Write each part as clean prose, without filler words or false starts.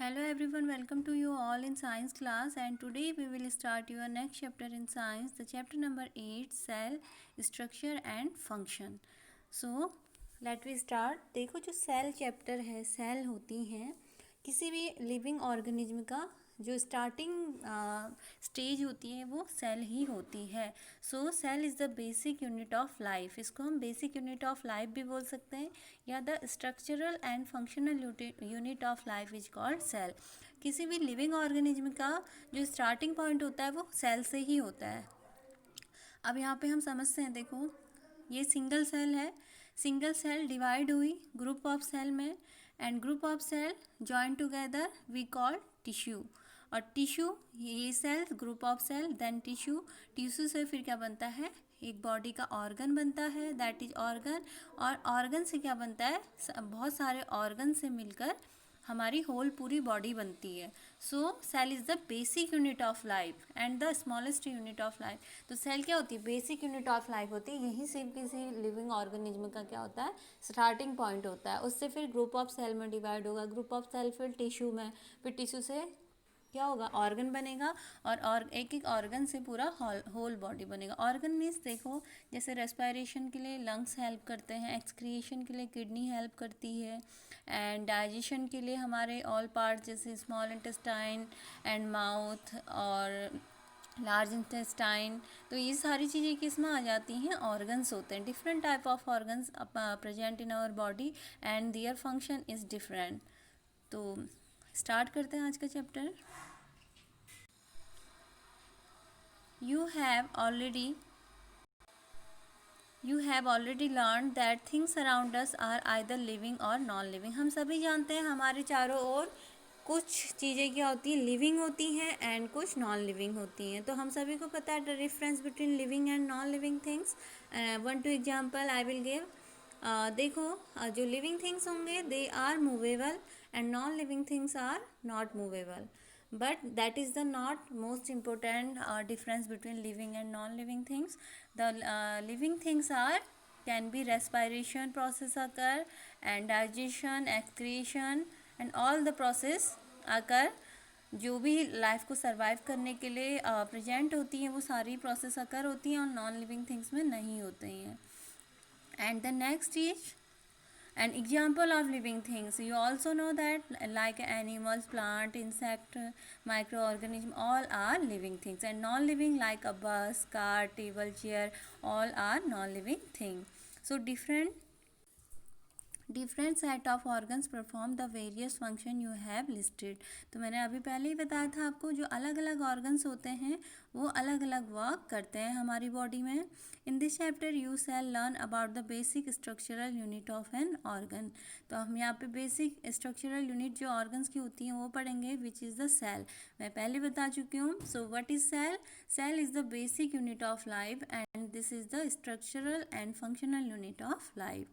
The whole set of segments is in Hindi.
Hello everyone, welcome to you all in science class, and today we will start your next chapter in science, the chapter number 8, cell structure and function. So let we start. देखो जो सेल चैप्टर है, सेल होती हैं किसी भी लिविंग ऑर्गेनिज्म का जो स्टार्टिंग स्टेज होती है वो सेल ही होती है. So cell is the basic unit of life. इसको हम बेसिक यूनिट ऑफ लाइफ भी बोल सकते हैं या the structural and functional unit of life is called cell. किसी भी लिविंग ऑर्गेनिज्म का जो स्टार्टिंग पॉइंट होता है वो सेल से ही होता है. अब यहाँ पे हम समझते हैं. देखो ये सिंगल सेल है. सिंगल सेल डिवाइड हुई ग्रुप ऑफ सेल में, and group of cell join together we call tissue. और टिश्यू, ये cell group of cell then tissue. Tissue से फिर क्या बनता है, एक बॉडी का ऑर्गन बनता है, दैट इज ऑर्गन. और ऑर्गन से क्या बनता है, बहुत सारे ऑर्गन से मिलकर हमारी होल पूरी बॉडी बनती है. So cell is the basic unit of life and the smallest unit of life. तो सेल क्या होती है, बेसिक यूनिट ऑफ लाइफ होती है. यहीं से किसी लिविंग ऑर्गेनिज्म का क्या होता है, स्टार्टिंग पॉइंट होता है. उससे फिर ग्रुप ऑफ सेल में डिवाइड होगा, ग्रुप ऑफ सेल फिर टिश्यू में, फिर टिश्यू से क्या होगा, ऑर्गन बनेगा. और एक एक ऑर्गन से पूरा होल बॉडी बनेगा. ऑर्गन मीन्स देखो, जैसे रेस्पिरेशन के लिए लंग्स हेल्प करते हैं, एक्सक्रिएशन के लिए किडनी हेल्प करती है, एंड डाइजेशन के लिए हमारे ऑल पार्ट जैसे स्मॉल इंटेस्टाइन एंड माउथ और लार्ज इंटेस्टाइन. तो ये सारी चीज़ें किस में आ जाती हैं, ऑर्गन्स होते हैं. Different type of organs present in our body and their function is different. तो स्टार्ट करते हैं आज का chapter. You have already learned that things around us are either living or non-living. हम सभी जानते हैं हमारे चारों ओर कुछ चीज़ें क्या होती हैं, लिविंग होती हैं एंड कुछ नॉन लिविंग होती हैं. तो हम सभी को पता है the difference between living and non living things. One two example I will give. देखो जो लिविंग थिंग्स होंगे they are movable and non living things are not movable. But that is the not most important difference between living and non-living things. The living things are can be respiration process occur and digestion, excretion and all the process occur. जो भी लाइफ को सर्वाइव करने के लिए प्रेजेंट होती हैं वो सारी प्रोसेस अकर होती हैं और नॉन लिविंग थिंग्स में नहीं होती हैं. And the next is an example of living things. You also know that like animals, plant, insect, microorganism, all are living things. And non-living like a bus, car, table, chair, all are non-living thing. So different set of organs perform the various function you have listed. तो मैंने अभी पहले ही बताया था आपको, जो अलग अलग ऑर्गन्स होते हैं वो अलग अलग वर्क करते हैं हमारी बॉडी में. In this chapter you shall learn about the basic structural unit of an organ. तो हम यहाँ पे बेसिक स्ट्रक्चरल यूनिट जो ऑर्गन्स की होती हैं वो पढ़ेंगे, विच इज़ द सेल. मैं पहले बता चुकी हूँ. So what is cell? Cell is the basic unit of life and this is the structural and functional unit of life.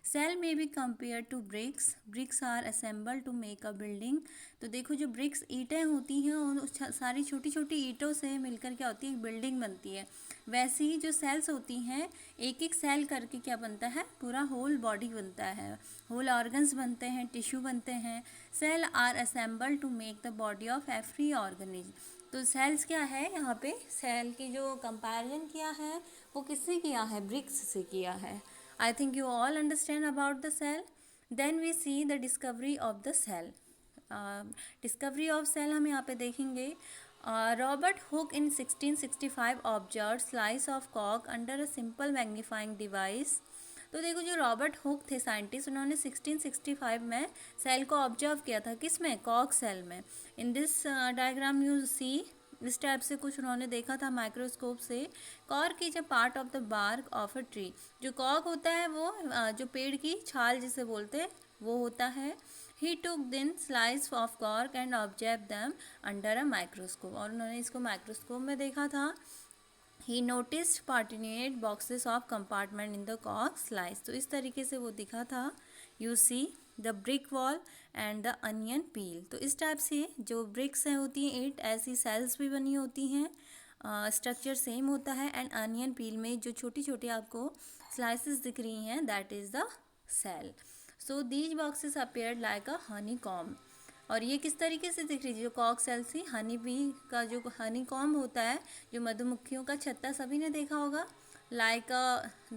Cell may be compare to bricks. Bricks are assemble to make a building. तो देखो जो ब्रिक्स ईंटें होती हैं और सारी छोटी छोटी ईंटों से मिलकर क्या होती है, एक बिल्डिंग बनती है. वैसे ही जो सेल्स होती हैं एक एक सेल करके क्या बनता है, पूरा होल बॉडी बनता है, होल ऑर्गन्स बनते हैं, टिश्यू बनते हैं. Cell are assemble to make the body of every organism. तो सेल्स क्या है, यहाँ पे सेल की जो कंपैरिजन किया है वो किससे किया है, ब्रिक्स से किया है. I think you all understand about the cell. Then we see the discovery of the cell. Discovery of cell हम यहाँ पे देखेंगे. Robert Hooke in 1665 observed slice of cork under a simple magnifying device. तो देखो जो रॉबर्ट हुक थे साइंटिस्ट, उन्होंने 1665 में सेल को ऑब्जर्व किया था. किस में, कॉक सेल में. In this diagram you see, इस टाइप से कुछ उन्होंने देखा था माइक्रोस्कोप से. Cork is a part of the bark of a tree. जो कॉर्क होता है वो जो पेड़ की छाल जिसे बोलते हैं वो होता है. He took then slice of cork and observe them under a microscope. और उन्होंने इसको माइक्रोस्कोप में देखा था. He noticed partitioned boxes of compartment in the cork slice. तो इस तरीके से वो दिखा था. You see the brick wall and the onion peel. तो इस टाइप से जो ब्रिक्स हैं होती हैं ईंट, ऐसी सेल्स भी बनी होती हैं. स्ट्रक्चर सेम होता है. एंड अनियन पील में जो छोटी छोटी आपको स्लाइसेस दिख रही हैं that is the cell. So these boxes appeared like a honeycomb. और ये किस तरीके से दिख रही है, जो कॉक सेल थी, हनी बी का जो हनी कॉम्ब होता है, जो मधुमक्खियों का छत्ता, सभी ने देखा होगा, like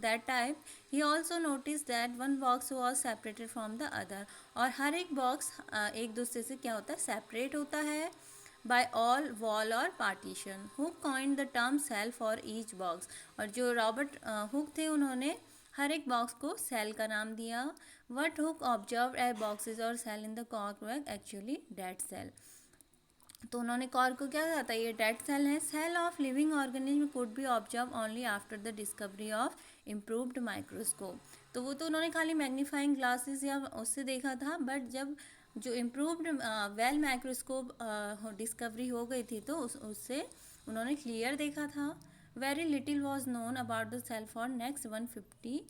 that type. He also noticed that one box was separated from the other. और हर एक बॉक्स एक दूसरे से क्या होता है, सेपरेट होता है by all wall और partition. Hook coined the term cell for each box. और जो रॉबर्ट हुक थे, उन्होंने हर एक बॉक्स को सेल का नाम दिया. What Hook observed as boxes or cell in the cork were actually dead cell. तो उन्होंने कॉर्क को क्या कहा था, ये डेड सेल है. Cell of living organism could be observe only after the discovery of improved microscope. तो वो तो उन्होंने खाली मैग्नीफाइंग ग्लासेस या उससे देखा था, बट जब जो इम्प्रूव्ड वेल माइक्रोस्कोप डिस्कवरी हो गई थी, तो उससे उन्होंने क्लियर देखा था. Very little was known about the cell for next 150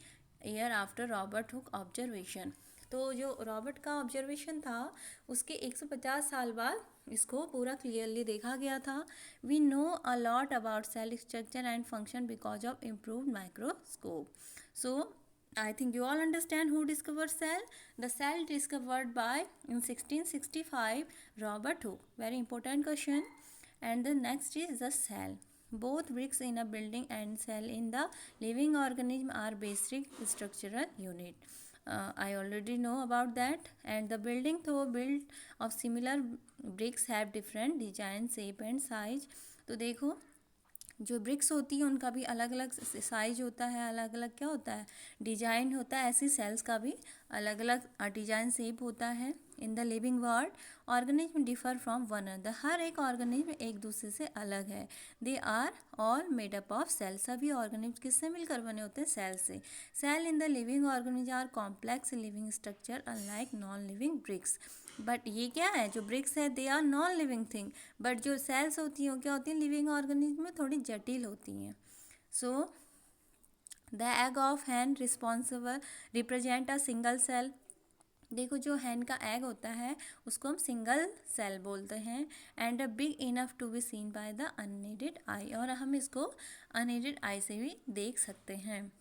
year after Robert Hooke observation. तो जो रॉबर्ट का ऑब्जर्वेशन था, उसके 150 साल बाद इसको पूरा क्लियरली देखा गया था. We know a lot about cell structure and function because of improved microscope. So I think you all understand who discovered cell. The cell discovered by in 1665 Robert Hooke. Very important question. And the next is the cell. Both bricks in a building and cell in the living organism are basic structural unit. I already know about that. And the building, though built of similar bricks, have different design, shape and size. तो देखो, जो ब्रिक्स होती हैं उनका भी अलग अलग साइज होता है, अलग अलग क्या होता है, डिजाइन होता है. ऐसी सेल्स का भी अलग अलग डिजाइन शेप होता है. In the living world organism differ from one another. हर एक ऑर्गेनिज्म एक दूसरे से अलग है. दे आर ऑल मेड अप ऑफ सेल. सभी ऑर्गेनिज्म किससे मिलकर बने होते हैं, सेल से. Cell in the living organism are complex living structure unlike non living bricks. But ये क्या है, जो ब्रिक्स है दे are non living thing, but जो सेल्स होती हैं क्या होती हैं, लिविंग ऑर्गेनिज्म में थोड़ी जटिल होती हैं. So the egg of hen responsible represent a single cell. देखो, जो हैन का एग होता है उसको हम सिंगल सेल बोलते हैं. And a big enough to be seen by the unaided eye. और हम इसको अनएडेड आई से भी देख सकते हैं.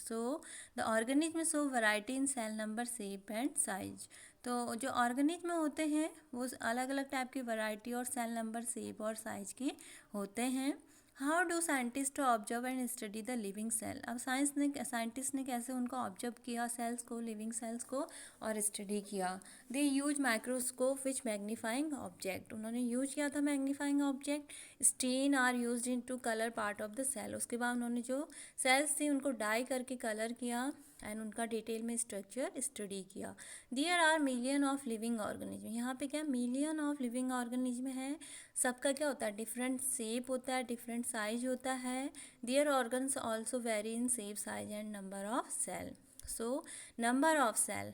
So the organism show variety in cell number, shape and size. तो जो ऑर्गेनिज्म होते हैं वो अलग अलग टाइप की वैरायटी और सेल नंबर, शेप और साइज के होते हैं. How do scientist observe and study the living cell. अब साइंटिस्ट ने कैसे उनको ऑब्जर्व किया, सेल्स को, लिविंग सेल्स को, और स्टडी किया. They use microscope which magnifying object. उन्होंने यूज किया था magnifying object. Stain are use in to colour part of the cell. उसके बाद उन्होंने जो सेल्स थी उनको डाई करके कलर किया एंड उनका डिटेल में स्ट्रक्चर स्टडी किया. There are million of living organism. यहाँ पे क्या मिलियन ऑफ लिविंग ऑर्गेनिज्म है. सबका क्या होता है, डिफरेंट शेप होता है, डिफरेंट साइज होता है. Their organs also vary in shape, size and number of cell. So number of cell,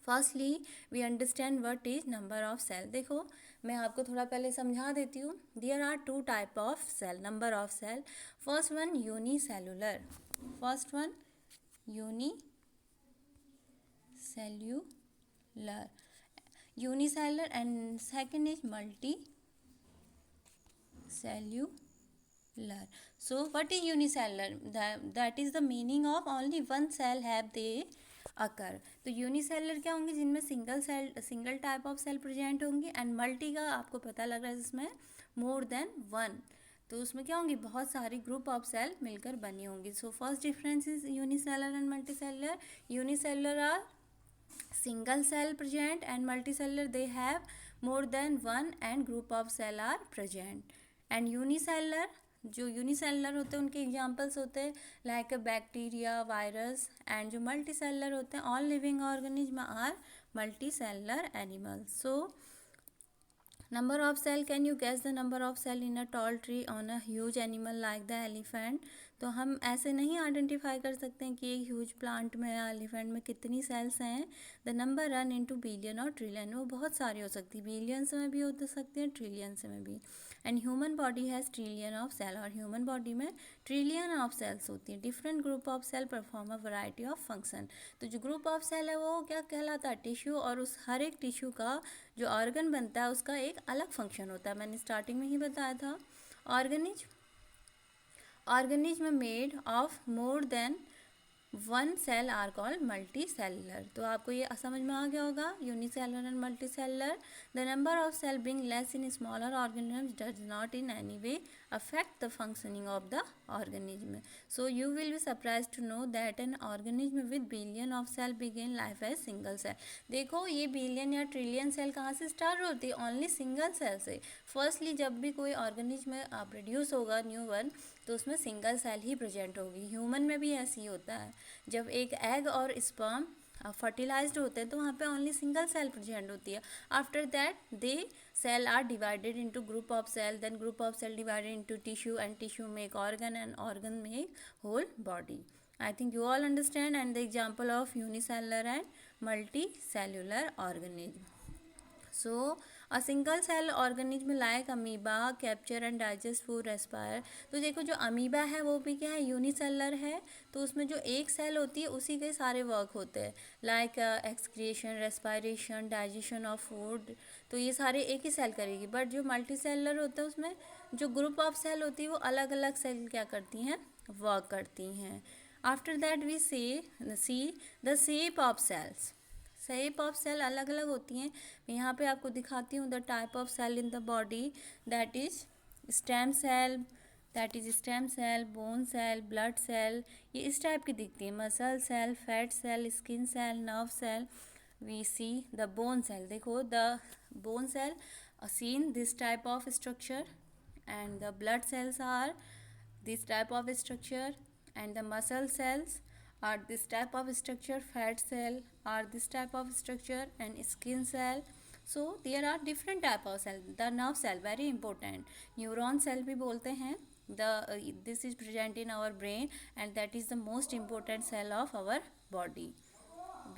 firstly we understand what is number of cell. देखो, मैं आपको थोड़ा पहले समझा देती हूँ. There are two type of cell, number of cell. First one unicellular. First one unicellular and second is multicellular. So what is unicellular? That is the meaning of only one cell have they occur. तो यूनिसेलर क्या होंगे, जिनमें single type of cell present होंगी. एंड मल्टी का आपको पता लग रहा है जिसमें मोर देन वन. तो उसमें क्या होंगी, बहुत सारी ग्रुप ऑफ सेल मिलकर बनी होंगी. So first difference is unicellular and multicellular. Unicellular are single cell present and multicellular they have more than one and group of cell are present. And unicellular, जो यूनिसेलुलर होते हैं उनके एग्जांपल्स होते हैं लाइक बैक्टीरिया, वायरस. एंड जो मल्टीसेलुलर होते हैं, all living organism are multicellular animals. So number of cell, can you guess the number of cell in a tall tree on a huge animal like the elephant? तो हम ऐसे नहीं आइडेंटिफाई कर सकते हैं कि एक ह्यूज प्लांट में या एलिफेंट में कितनी सेल्स हैं. The number run into billion और ट्रिलियन. वो बहुत सारी हो सकती है, बिलियंस में भी हो सकती है, ट्रिलियंस में भी. And human body has trillion of cell. और ह्यूमन बॉडी में ट्रिलियन ऑफ सेल्स होती हैं. Different group of cell perform a variety of function. तो जो ग्रुप ऑफ सेल है वो क्या कहलाता है, टिश्यू. और उस हर एक टिश्यू का जो ऑर्गन बनता है उसका एक अलग फंक्शन होता है. मैंने स्टार्टिंग में ही बताया था. Organism made of more than one cell are called multicellular. तो आपको ये समझ में आ गया होगा, unicellular and multicellular. The number of cell being less in smaller organism does not in any way affect the functioning of the organism. So you will be surprised to know that an organism with billion of cell begin life as single cell. देखो ये बिलियन या ट्रिलियन सेल कहाँ से स्टार्ट होती है? ओनली सिंगल सेल से। फर्स्टली जब भी कोई ऑर्गेनिज्म प्रोड्यूस होगा न्यू वन, तो उसमें सिंगल सेल ही प्रेजेंट होगी। ह्यूमन में भी ऐसे ही होता है, जब एक एग और स्पर्म फर्टिलाइज्ड होते हैं तो वहाँ पे ओनली सिंगल सेल प्रेजेंट होती है। After that they cell are divided into group of cell, then group of cell divided into tissue, and tissue make organ, and organ make whole body. I think you all understand, and the example of unicellular and multicellular organism. So a single cell organism like amoeba capture and digest food, respire. तो देखो जो अमीबा है वो भी क्या है? यूनिसेलर है। तो उसमें जो एक सेल होती है उसी के सारे वर्क होते हैं, like excretion, respiration, digestion of food. तो ये सारे एक ही सेल करेगी। बट जो मल्टी सेलर होता है उसमें जो ग्रुप ऑफ सेल होती है वो अलग अलग सेल क्या करती हैं? वर्क करती हैं। After that we see the shape of cells. Shape of cell अलग अलग होती हैं। मैं यहाँ पे आपको दिखाती हूँ the type of cell in the body, that is stem cell, bone cell, blood cell, ये इस टाइप की दिखती है। Muscle cell, fat cell, skin cell, nerve cell. We see the bone cell. देखो the bone cell seen this type of structure, and the blood cells are this type of structure, and the muscle cells are this type of structure, fat cell are this type of structure, and skin cell. So there are different type of cell. The nerve cell very important, neuron cell भी बोलते हैं। This is present in our brain, and that is the most important cell of our body,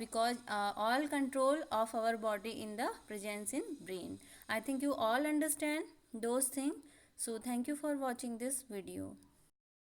because all control of our body in the presence in brain. I think you all understand those things. So thank you for watching this video.